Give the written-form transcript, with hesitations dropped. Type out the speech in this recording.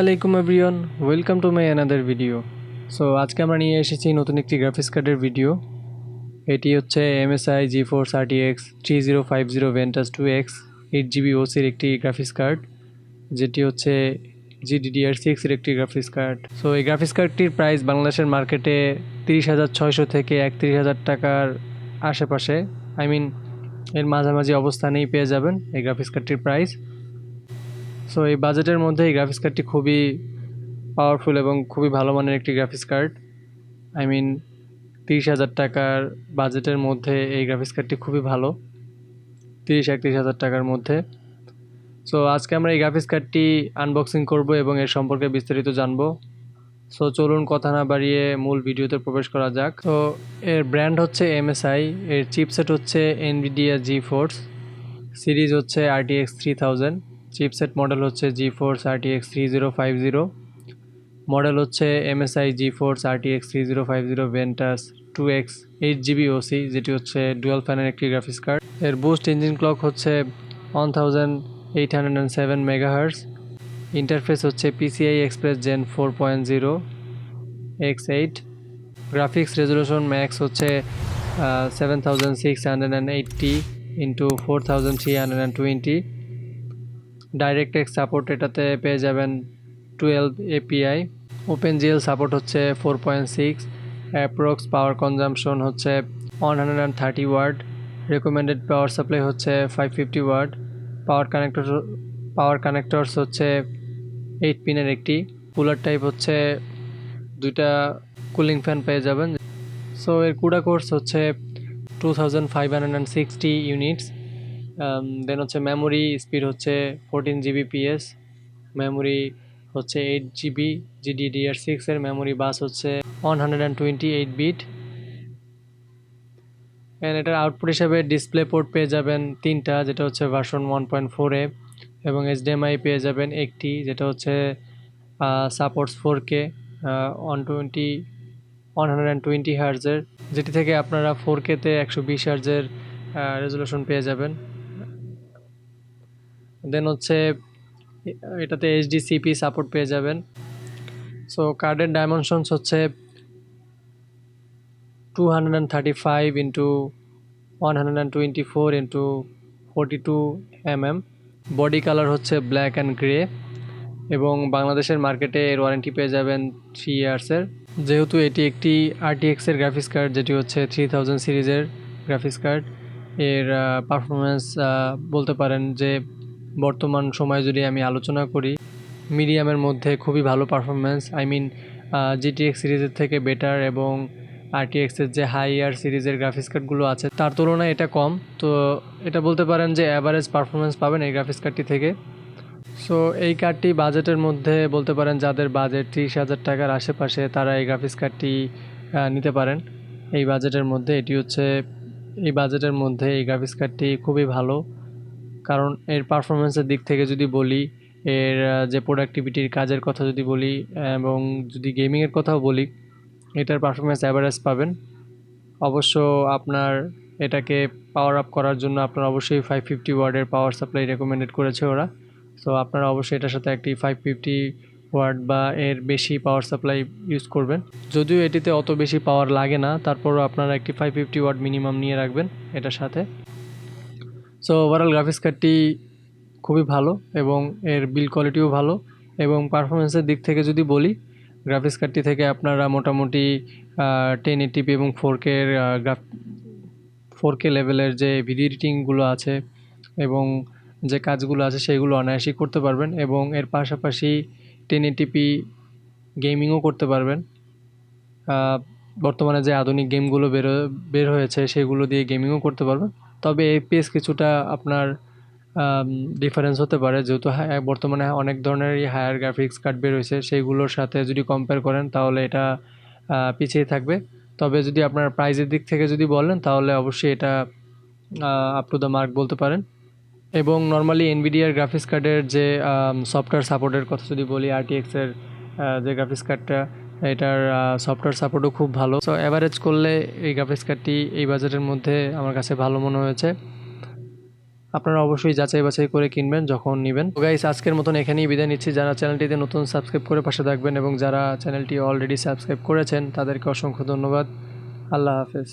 আলাইকুম everyone, welcome to my another video. So আজকে আমরা নিয়ে এসেছি নতুন একটি গ্রাফিক্স কার্ডের ভিডিও। এটি হচ্ছে MSI GeForce RTX 3050 Ventus 2X 8GB ওসির একটি গ্রাফিক্স কার্ড, যেটি হচ্ছে GDDR6 এর একটি গ্রাফিক্স কার্ড। সো এই গ্রাফিক্স কার্ডটির প্রাইস বাংলাদেশের মার্কেটে 30,600 থেকে 31,000 টাকার আশেপাশে, এর মাঝামাঝি অবস্থানেই পেয়ে যাবেন এই গ্রাফিক্স কার্ডটির প্রাইস। সো এই বাজেটের মধ্যে এই গ্রাফিক্স কার্ডটি খুবই পাওয়ারফুল এবং খুবই ভালো মানের একটি গ্রাফিক্স কার্ড। 30,000 টাকার বাজেটের মধ্যে এই গ্রাফিক্স কার্ডটি খুবই ভালো, 30-31,000 টাকার মধ্যে। সো আজকে আমরা এই গ্রাফিক্স কার্ডটি আনবক্সিং করব এবং এর সম্পর্কে বিস্তারিত জানবো। সো চলুন কথা না বাড়িয়ে মূল ভিডিওতে প্রবেশ করা যাক। তো এর ব্র্যান্ড হচ্ছে MSI, এর চিপসেট হচ্ছে NVIDIA GeForce, সিরিজ হচ্ছে RTX 3000, চিপসেট মডেল হচ্ছে GeForce RTX 3050, মডেল হচ্ছে MSI GeForce RTX 3050 Ventus 2X 8GB OC, যেটি হচ্ছে ডুয়াল ফ্যানের একটি গ্রাফিক্স কার্ড। এর বুস্ট ইঞ্জিন ক্লক হচ্ছে 1807 MHz, ইন্টারফেস হচ্ছে PCI Express Gen 4.0 X8, graphics resolution max হচ্ছে 7680 ইন্টু 4320, ডাইরেক্টএক্স সাপোর্ট এটাতে পেয়ে যাবেন 12 API, OpenGL সাপোর্ট হচ্ছে 4.6, অ্যাপ্রক্স পাওয়ার কনজাম্পশন হচ্ছে 130 ওয়াট, রেকমেন্ডেড পাওয়ার সাপ্লাই হচ্ছে 550 ওয়াট, পাওয়ার কানেক্টরস হচ্ছে 8 পিনের একটি, কুলার টাইপ হচ্ছে দুইটা কুলিং ফ্যান পেয়ে যাবেন। সো এর কুডা কোর্স হচ্ছে 2560 ইউনিটস। দেন হচ্ছে মেমোরি স্পিড হচ্ছে 14 GBps, মেমোরি হচ্ছে 8GB GDDR6 এর মেমোরি বাস হচ্ছে 128 বিট। অ্যান্ড এটার আউটপুট হিসাবে ডিসপ্লে পোর্ট পেয়ে যাবেন তিনটা, যেটা হচ্ছে ভার্সন 1.4a, এবং HDMI পেয়ে যাবেন একটি, যেটা হচ্ছে সাপোর্টস 4K 120 হার্জের, যেটি থেকে আপনারা 4K-তে 120 হার্জের রেজলিউশন পেয়ে যাবেন। দেন হচ্ছে এটাতে HDCP সাপোর্ট পেয়ে যাবেন। সো কার্ডের ডাইমেনশনস হচ্ছে 235 into 124 into 42 mm, body colour হচ্ছে ব্ল্যাক অ্যান্ড গ্রে, এবং বাংলাদেশের মার্কেটে এর ওয়ারেন্টি পেয়ে যাবেন 3 ইয়ার্সের। যেহেতু এটি একটি RTX এর গ্রাফিক্স কার্ড, যেটি হচ্ছে 3000 সিরিজের গ্রাফিক্স কার্ড, এর পারফরমেন্স বলতে পারেন যে বর্তমান সময়ে যদি আমি আলোচনা করি, মিডিয়ামের মধ্যে খুবই ভালো পারফরমেন্স। GTX সিরিজের থেকে বেটার, এবং RTX এর যে হাইয়ার সিরিজের গ্রাফিক্স কার্ডগুলো আছে তার তুলনায় এটা কম। তো এটা বলতে পারেন যে অ্যাভারেজ পারফরমেন্স পাবেন এই গ্রাফিক্স কার্ডটি থেকে। সো এই কার্ডটি বাজেটের মধ্যে বলতে পারেন যাদের বাজেট 30,000 টাকার আশেপাশে, তারা এই গ্রাফিক্স কার্ডটি নিতে পারেন। এই বাজেটের মধ্যে এই গ্রাফিক্স কার্ডটি খুবই ভালো, কারণ এর পারফরমেন্সের দিক থেকে যদি বলি, এর যে প্রোডাক্টিভিটির কাজের কথা যদি বলি, এবং যদি গেমিংয়ের কথাও বলি, এটার পারফরমেন্স অ্যাভারেজ পাবেন। অবশ্য আপনার এটাকে পাওয়ার আপ করার জন্য আপনার অবশ্যই 550 ওয়াটের পাওয়ার সাপ্লাই রেকমেন্ডেড করেছে ওরা। সো আপনারা অবশ্যই এটার সাথে একটি 550 ওয়াট বা এর বেশি পাওয়ার সাপ্লাই ইউজ করবেন। যদিও এটিতে অত বেশি পাওয়ার লাগে না, তারপরও আপনারা একটি 550 ওয়াট মিনিমাম নিয়ে রাখবেন এটার সাথে। সো ওভারঅল গ্রাফিক্স কার্ডটি খুবই ভালো, এবং এর বিল কোয়ালিটিও ভালো, এবং পারফরমেন্সের দিক থেকে যদি বলি, গ্রাফিক্স কার্ডটি থেকে আপনারা মোটামুটি 1080p এবং 4K লেভেলের যে ভিডিও এডিটিংগুলো আছে এবং যে কাজগুলো আছে সেগুলো অনায়াসেই করতে পারবেন, এবং এর পাশাপাশি 1080p গেমিংও করতে পারবেন। বর্তমানে যে আধুনিক গেমগুলো বের হয়েছে সেগুলো দিয়ে গেমিংও করতে পারবেন। তবে FPS কিছুটা আপনার ডিফারেন্স হতে পারে, যেহেতু বর্তমানে অনেক ধরনেরই হায়ার গ্রাফিক্স কার্ড বের হয়েছে, সেইগুলোর সাথে যদি কম্পেয়ার করেন তাহলে এটা পিছিয়ে থাকবে। তবে যদি আপনার প্রাইজের দিক থেকে যদি বলেন, তাহলে অবশ্যই এটা আপ টু দ্য মার্ক বলতে পারেন। এবং নর্মালি NVIDIA গ্রাফিক্স কার্ডের যে সফটওয়্যার সাপোর্টের কথা যদি বলি, RTX এর যে গ্রাফিক্স কার্ডটা, এটার সফটওয়্যার সাপোর্টও খুব ভালো। সো অ্যাভারেজ করলে এই গ্রাফিক্স কার্ডটি এই বাজেটের মধ্যে আমার কাছে ভালো মনে হয়েছে। আপনারা অবশ্যই যাচাই বাছাই করে কিনবেন যখন নেবেন। তো গাইস, আজকের মতন এখানেই বিদায় নিচ্ছি। যারা চ্যানেলটিতে নতুন সাবস্ক্রাইব করে পাশে থাকবেন এবং যারা চ্যানেলটি অলরেডি সাবস্ক্রাইব করেছেন তাদেরকে অসংখ্য ধন্যবাদ। আল্লাহ হাফেজ।